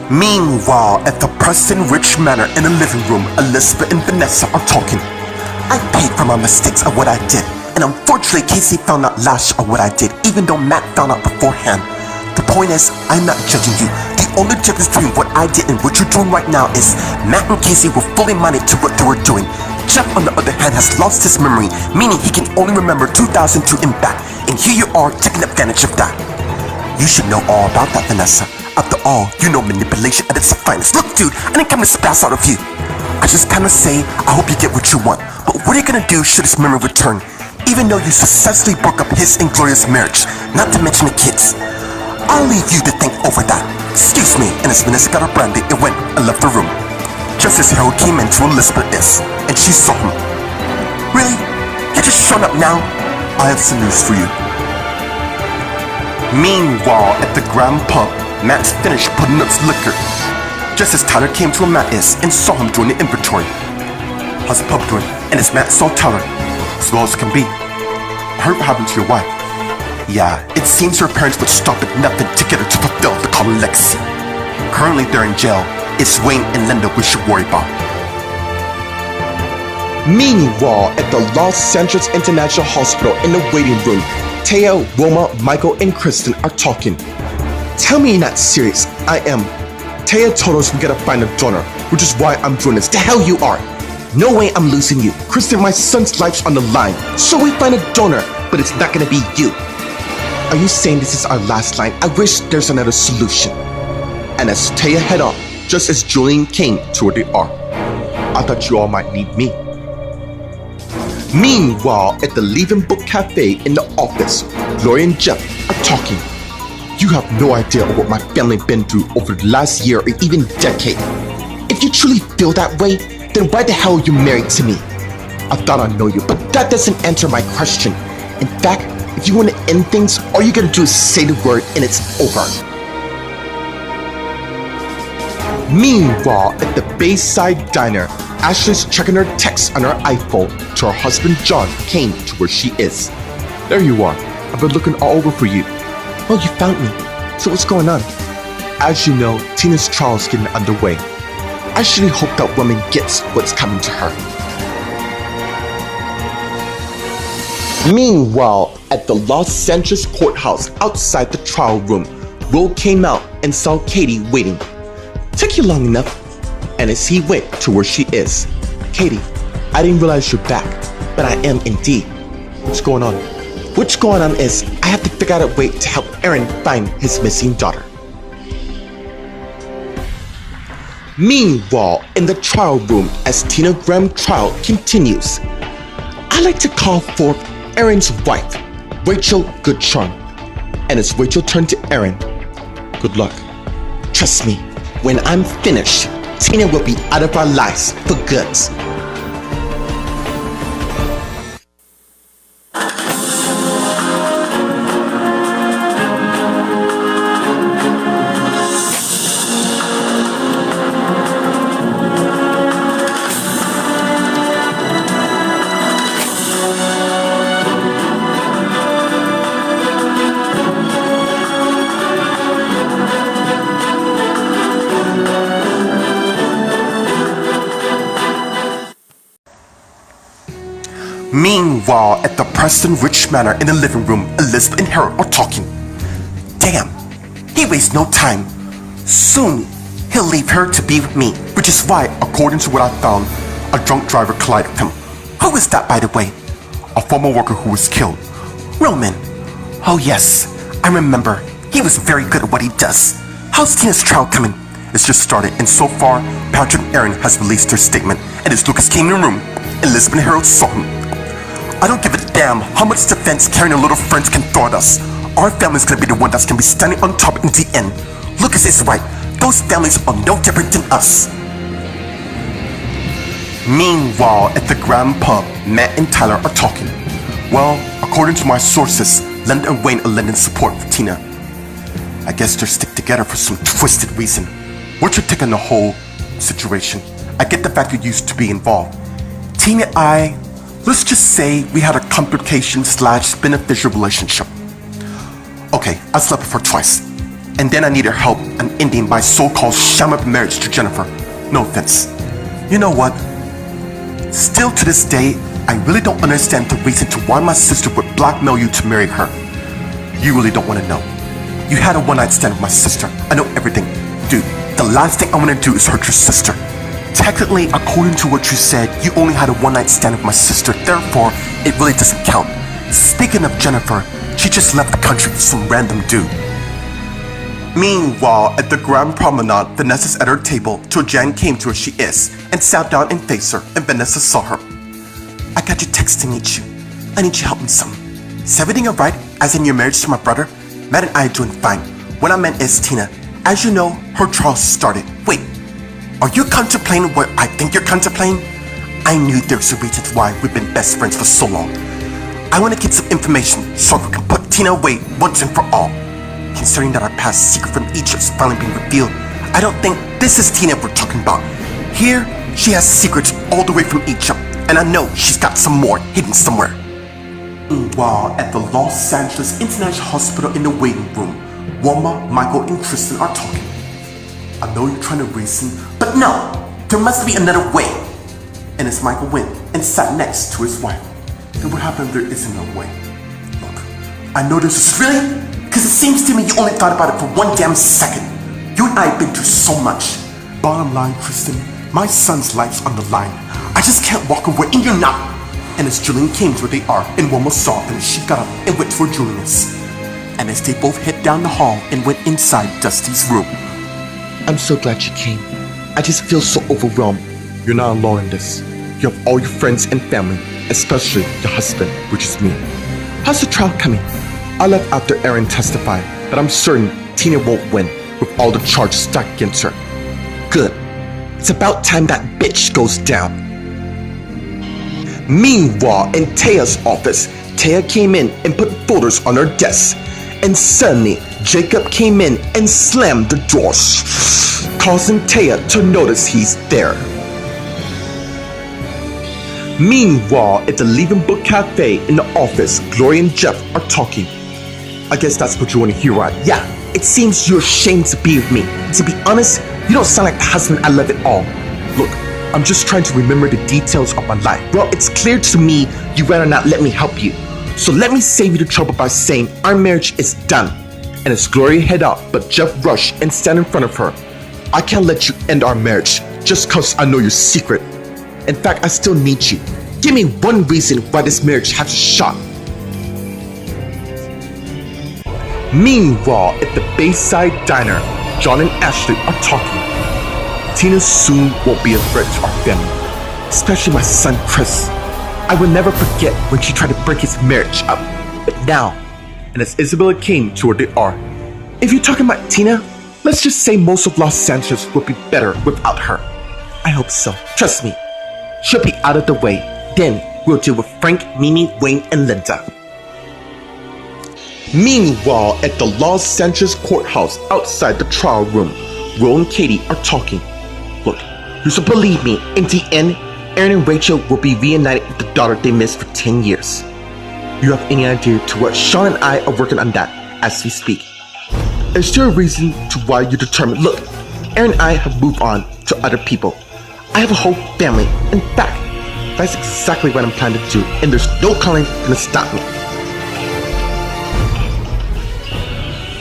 Meanwhile, at the Preston Rich Manor in the living room, Elizabeth and Vanessa are talking. I paid for my mistakes of what I did, and unfortunately Casey found out last year of what I did, even though Matt found out beforehand. The point is, I'm not judging you. The only difference between what I did and what you're doing right now is Matt and Casey were fully minded to what they were doing. Jeff, on the other hand, has lost his memory, meaning he can only remember 2002 and back, and here you are taking advantage of that. You should know all about that, Vanessa. After all, you know manipulation at its finest. Look, dude, I didn't come to spaz out of you. I just kind of say, I hope you get what you want. But what are you gonna do should his memory return? Even though you successfully broke up his inglorious marriage, not to mention the kids. I'll leave you to think over that. Excuse me, and as Vanessa got her brandy, it went and left the room. Just as Harold came into Elizabeth and she saw him. Really? You're just showing up now? I have some news for you. Meanwhile, at the Grand Pub, Matt's finished putting up his liquor. Just as Tyler came to where Matt is and saw him doing the inventory. How's the pub doing? And as Matt saw Tyler, as well as can be. I heard what happened to your wife. Yeah, it seems her parents would stop at nothing to get her to fulfill the common legacy. Currently they're in jail. It's Wayne and Linda we should worry about. Meanwhile, at the Los Angeles International Hospital in the waiting room, Taya, Wilma, Michael, and Kristen are talking. Tell me you're not serious. I am. Taya told us we gotta find a donor, which is why I'm doing this. The hell you are. No way I'm losing you. Kristen, my son's life's on the line. So we find a donor, but it's not gonna be you. Are you saying this is our last line? I wish there's another solution. And as Taya head off, just as Julian came to where they are. I thought you all might need me. Meanwhile, at the Leaving Book Cafe in the office, Lori and Jeff are talking. You have no idea of what my family been through over the last year or even decade. If you truly feel that way, then why the hell are you married to me? I thought I know you, but that doesn't answer my question. In fact, if you want to end things, all you gotta do is say the word and it's over. Meanwhile, at the Bayside Diner, Ashley's checking her texts on her iPhone till her husband John came to where she is. There you are. I've been looking all over for you. Well, you found me. So what's going on? As you know, Tina's trial is getting underway. I surely hope that woman gets what's coming to her. Meanwhile, at the Los Angeles courthouse outside the trial room, Will came out and saw Katie waiting. Took you long enough. And as he went to where she is, Katie, I didn't realize you're back, but I am indeed. What's going on? What's going on is I have to figure out a way to help Aaron find his missing daughter. Meanwhile, in the trial room, as Tina Graham trial continues, I like to call forth Aaron's wife, Rachel Goodcharm. And as Rachel turned to Aaron, good luck. Trust me, when I'm finished, Tina will be out of our lives for good. Meanwhile, at the Preston Rich Manor in the living room, Elizabeth and Harold are talking. Damn, he wastes no time. Soon, he'll leave her to be with me, which is why, according to what I found, a drunk driver collided with him. Who was that, by the way? A former worker who was killed. Roman. Oh yes, I remember. He was very good at what he does. How's Tina's trial coming? It's just started, and so far, Patrick and Aaron has released their statement, and as Lucas came in the room, Elizabeth and Harold saw him. I don't give a damn how much defense Karen and little friends can throw at us. Our family's gonna be the one that's gonna be standing on top in the end. Lucas is right. Those families are no different than us. Meanwhile, at the Grand Pub, Matt and Tyler are talking. Well, according to my sources, Linda and Wayne are lending support for Tina. I guess they're stick together for some twisted reason. What's your take on the whole situation? I get the fact you used to be involved. Tina and I, let's just say we had a complication/beneficial relationship. Okay, I slept with her twice. And then I needed help on ending my so-called sham of marriage to Jennifer. No offense. You know what? Still to this day, I really don't understand the reason to why my sister would blackmail you to marry her. You really don't want to know. You had a one-night stand with my sister. I know everything. Dude, the last thing I want to do is hurt your sister. Technically, according to what you said, you only had a one-night stand with my sister. Therefore, it really doesn't count. Speaking of Jennifer, she just left the country for some random dude. Meanwhile, at the Grand Promenade, Vanessa's at her table till Jan came to where she is and sat down and faced her, and Vanessa saw her. I got your text to meet you. I need you to help me some. Is everything alright, as in your marriage to my brother? Matt and I are doing fine. What I meant is, Tina, as you know, her trial started. Wait, are you contemplating what I think you're contemplating? I knew there's a reason why we've been best friends for so long. I want to get some information so we can put Tina away once and for all. Considering that our past secret from Egypt is finally being revealed, I don't think this is Tina we're talking about. Here, she has secrets all the way from Egypt, and I know she's got some more hidden somewhere. Meanwhile, at the Los Angeles International Hospital in the waiting room, Wilma, Michael, and Kristen are talking. I know you're trying to reason, but no, there must be another way. And as Michael went and sat next to his wife, then what happened if there isn't no way? Look, I know this is really, because it seems to me you only thought about it for one damn second. You and I have been through so much. Bottom line, Kristen, my son's life's on the line. I just can't walk away, and you're not. And as Julian came to where they are, and Wilma saw them, she got up and went toward Julius. And as they both head down the hall and went inside Dusty's room. I'm so glad you came. I just feel so overwhelmed. You're not alone in this. You have all your friends and family, especially your husband, which is me. How's the trial coming? I left after Aaron testified, but I'm certain Tina won't win with all the charges stacked against her. Good. It's about time that bitch goes down. Meanwhile, in Taya's office, Taya came in and put folders on her desk. And suddenly, Jacob came in and slammed the doors, causing Taya to notice he's there. Meanwhile, at the Leaving Book Cafe in the office, Gloria and Jeff are talking. I guess that's what you want to hear, right? Yeah, it seems you're ashamed to be with me. To be honest, you don't sound like the husband I love at all. Look, I'm just trying to remember the details of my life. Well, it's clear to me you'd rather not let me help you. So let me save you the trouble by saying our marriage is done. And as Gloria head out, but Jeff rushed and stand in front of her. I can't let you end our marriage just cause I know your secret. In fact, I still need you. Give me one reason why this marriage has a shot. Meanwhile, at the Bayside Diner, John and Ashley are talking. Tina soon won't be a threat to our family, especially my son Chris. I will never forget when she tried to break his marriage up. But now, and as Isabella came to where they are, if you're talking about Tina, let's just say most of Los Angeles would be better without her. I hope so. Trust me. She'll be out of the way. Then we'll deal with Frank, Mimi, Wayne, and Linda. Meanwhile, at the Los Angeles courthouse outside the trial room, Will and Katie are talking. Look, you should believe me, in the end, Aaron and Rachel will be reunited with the daughter they missed for 10 years. You have any idea to what Sean and I are working on that as we speak? Is there a reason to why you're determined? Look, Aaron and I have moved on to other people. I have a whole family. In fact, that's exactly what I'm planning to do, and there's no Colin gonna stop me.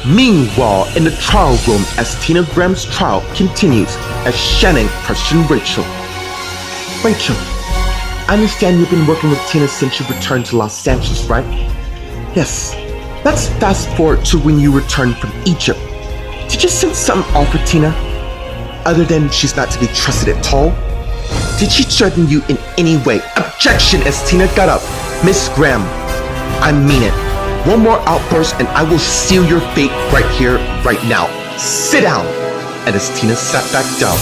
Meanwhile, in the trial room, as Tina Graham's trial continues, as Shannon questions Rachel. Rachel, I understand you've been working with Tina since you returned to Los Angeles, right? Yes. Let's fast forward to when you returned from Egypt. Did you sense something off with Tina? Other than she's not to be trusted at all? Did she threaten you in any way? Objection! As Tina got up. Miss Graham, I mean it. One more outburst and I will seal your fate right here, right now. Sit down! And as Tina sat back down.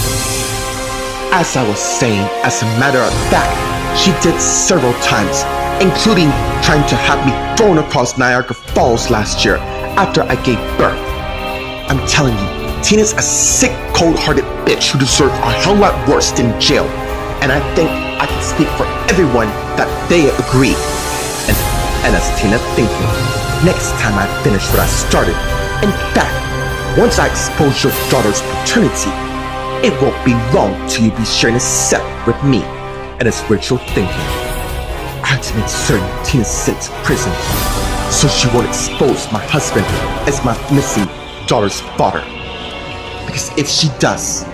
As I was saying, as a matter of fact, she did several times, including trying to have me thrown across Niagara Falls last year after I gave birth. I'm telling you, Tina's a sick, cold-hearted bitch who deserves a hell lot worse than jail. And I think I can speak for everyone that they agree. And as Tina thinking, next time I finish what I started. In fact, Once I expose your daughter's paternity, it won't be long till you'll be sharing a set with me, and it's wishful thinking. I have to make certain Tina's sent to prison, so she won't expose my husband as my missing daughter's father. Because if she does,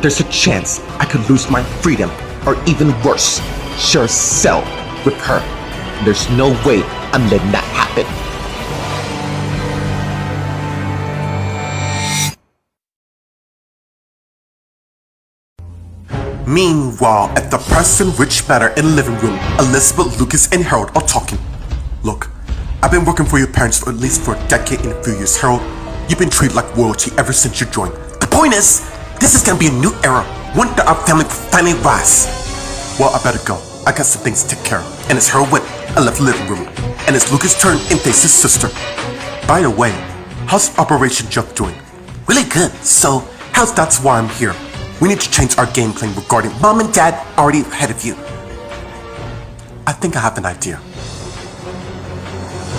there's a chance I could lose my freedom, or even worse, share a cell with her. There's no way I'm letting that happen. Meanwhile, at the Preston Rich Manor in the living room, Elizabeth, Lucas, and Harold are talking. Look, I've been working for your parents for at least a decade and a few years, Harold. You've been treated like royalty ever since you joined. The point is, this is gonna be a new era, one that our family will finally rise. Well, I better go. I got some things to take care of. And as Harold went, I left the living room. And it's Lucas' turn and faced his sister. By the way, how's Operation Jump doing? Really good. So, that's why I'm here. We need to change our game plan regarding Mom and Dad already ahead of you. I think I have an idea.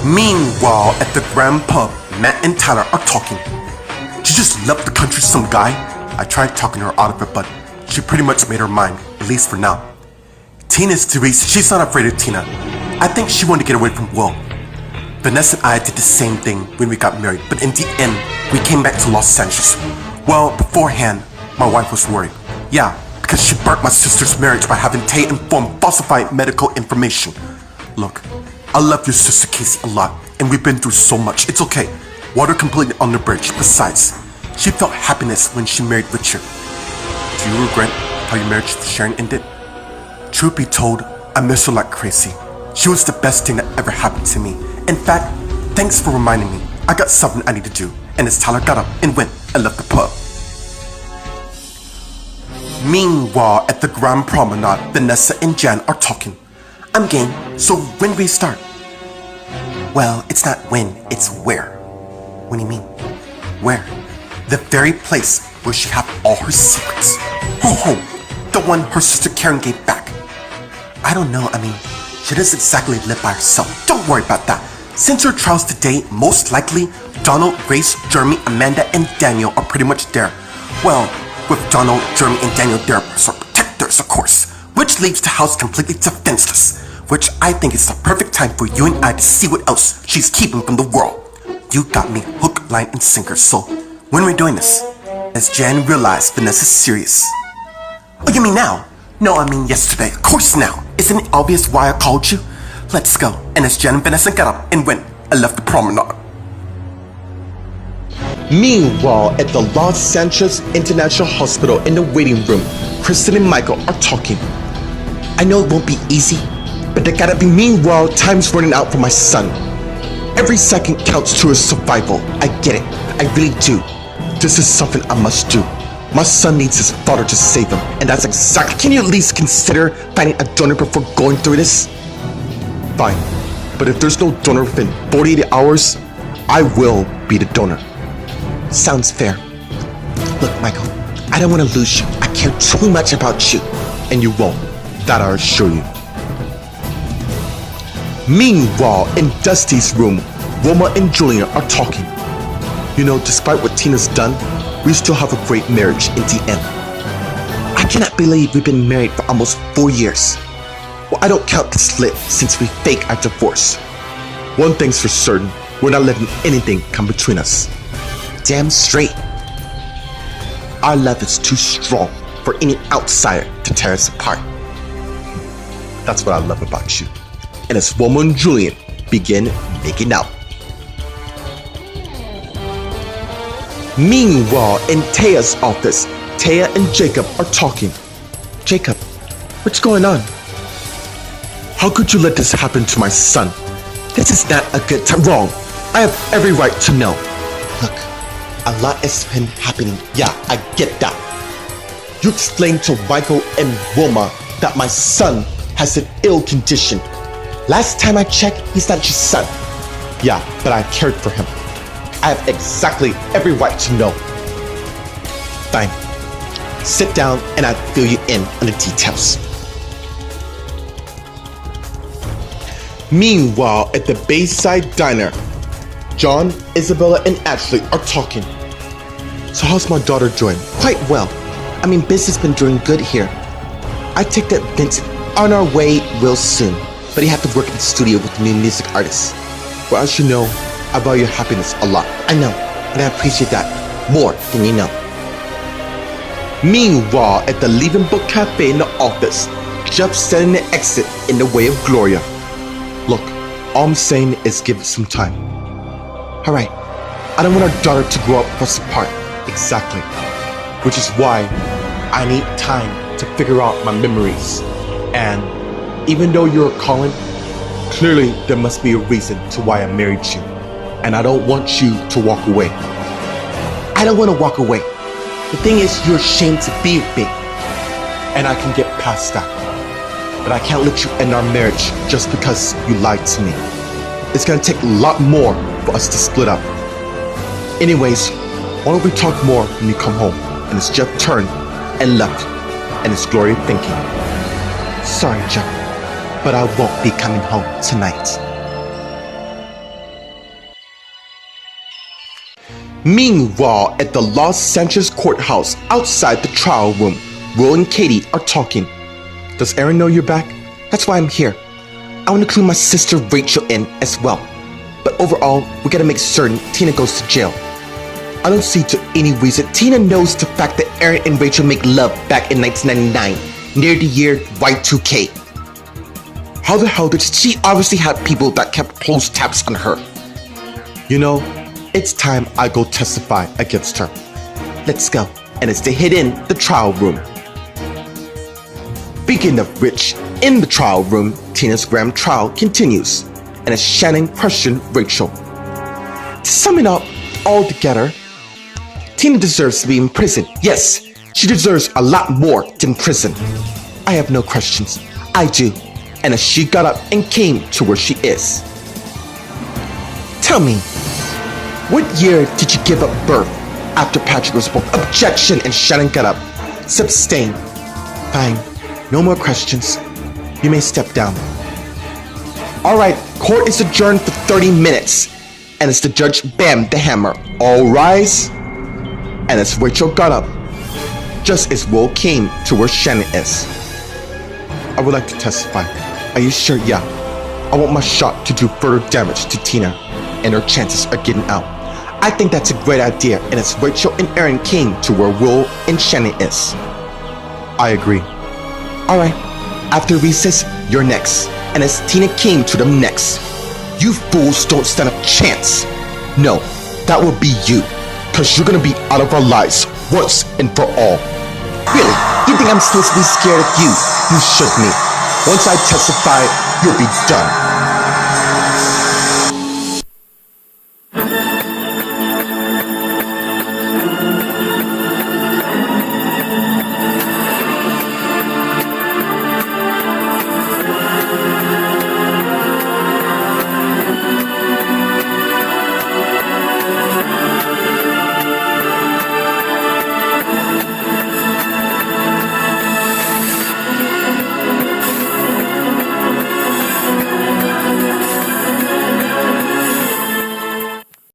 Meanwhile, at the Grand Pub, Matt and Tyler are talking. She just left the country, some guy. I tried talking her out of it, but she pretty much made her mind, at least for now. Tina's Therese, she's not afraid of Tina. I think she wanted to get away from Will. Vanessa and I did the same thing when we got married, but in the end, we came back to Los Angeles. Well, beforehand, my wife was worried. Yeah, because she burnt my sister's marriage by having Tay inform falsified medical information. Look, I love your sister Casey a lot, and we've been through so much. It's okay. Water completely on the bridge. Besides, she felt happiness when she married Richard. Do you regret how your marriage to Sharon ended? Truth be told, I miss her like crazy. She was the best thing that ever happened to me. In fact, thanks for reminding me. I got something I need to do. And as Tyler got up and went and left the pub. Meanwhile, at the Grand Promenade, Vanessa and Jan are talking. I'm game, so when do we start? Well, it's not when, it's where. What do you mean? Where? The very place where she had all her secrets. Her home, the one her sister Karen gave back. I don't know, she doesn't exactly live by herself. Don't worry about that. Since her trials today, most likely, Donald, Grace, Jeremy, Amanda, and Daniel are pretty much there. Well, with Donald, Jeremy, and Daniel there as her protectors, of course, which leaves the house completely defenseless, which I think is the perfect time for you and I to see what else she's keeping from the world. You got me hook, line, and sinker, so when are we doing this? As Jan realized Vanessa's serious. Oh, you mean now? No, I mean yesterday. Of course now. Isn't it obvious why I called you? Let's go. And as Jan and Vanessa got up and went and left the promenade. Meanwhile, at the Los Angeles International Hospital in the waiting room, Kristen and Michael are talking. I know it won't be easy, but there gotta be. Meanwhile, time's running out for my son. Every second counts to his survival. I get it. I really do. This is something I must do. My son needs his father to save him, and that's exactly. Can you at least consider finding a donor before going through this? Fine, but if there's no donor within 48 hours, I will be the donor. Sounds fair. Look, Michael, I don't want to lose you. I care too much about you. And you won't. That I assure you. Meanwhile, in Dusty's room, Wilma and Julian are talking. You know, despite what Tina's done, we still have a great marriage in the end. I cannot believe we've been married for almost 4 years. Well, I don't count the slip since we faked our divorce. One thing's for certain, we're not letting anything come between us. Damn straight. Our love is too strong for any outsider to tear us apart. That's what I love about you. And as Wilma and Julian begin making out. Meanwhile, in Taya's office, Taya and Jacob are talking. Jacob, what's going on? How could you let this happen to my son? This is not a good time. Wrong. I have every right to know. Look, a lot has been happening. Yeah, I get that. You explained to Michael and Wilma that my son has an ill condition. Last time I checked, he's not your son. Yeah, but I cared for him. I have exactly every right to know. Fine. Sit down and I'll fill you in on the details. Meanwhile, at the Bayside Diner, John, Isabella, and Ashley are talking. So how's my daughter doing? Quite well. I mean, business has been doing good here. I take that Vincent on our way real soon, but he have to work in the studio with new music artists. Well, as you know, I value your happiness a lot. I know, and I appreciate that more than you know. Meanwhile, at the Leaving Book Cafe in the office, Jeff setting the exit in the way of Gloria. Look, all I'm saying is give it some time. Alright. I don't want our daughter to grow up for us apart. Exactly. Which is why I need time to figure out my memories. And even though you're calling, clearly there must be a reason to why I married you. And I don't want you to walk away. I don't want to walk away. The thing is, you're ashamed to be with me. And I can get past that. But I can't let you end our marriage just because you lied to me. It's gonna take a lot more for us to split up. Anyways, why don't we talk more when you come home? And as Jeff turned and left, and it's Gloria thinking, Sorry, Jeff, but I won't be coming home tonight. Meanwhile, at the Los Angeles courthouse outside the trial room, Will and Katie are talking. Does Aaron know you're back? That's why I'm here. I want to include my sister Rachel in as well. But overall, we gotta make certain Tina goes to jail. I don't see to any reason Tina knows the fact that Aaron and Rachel make love back in 1999, near the year Y2K. How the hell did she obviously have people that kept close tabs on her? You know, it's time I go testify against her. Let's go. And it's to hit in the trial room. Speaking of which, in the trial room, Tina's grand trial continues, and as Shannon questioned Rachel. To sum it up all together, Tina deserves to be in prison. Yes, she deserves a lot more than prison. I have no questions. I do. And as she got up and came to where she is. Tell me, what year did you give up birth? After Patrick was born. Objection, and Shannon got up. Abstain. Fine. No more questions. You may step down. Alright, court is adjourned for 30 minutes. And as the judge bammed the hammer, all rise. And as Rachel got up, just as Will came to where Shannon is. I would like to testify. Are you sure? Yeah. I want my shot to do further damage to Tina, and her chances are getting out. I think that's a great idea, and as Rachel and Aaron came to where Will and Shannon is. I agree. Alright, after recess, you're next. And as Tina came to them next, you fools don't stand a chance. No, that will be you. Cause you're gonna be out of our lives once and for all. Really? You think I'm supposed to be scared of you? You shook me. Once I testify, you'll be done.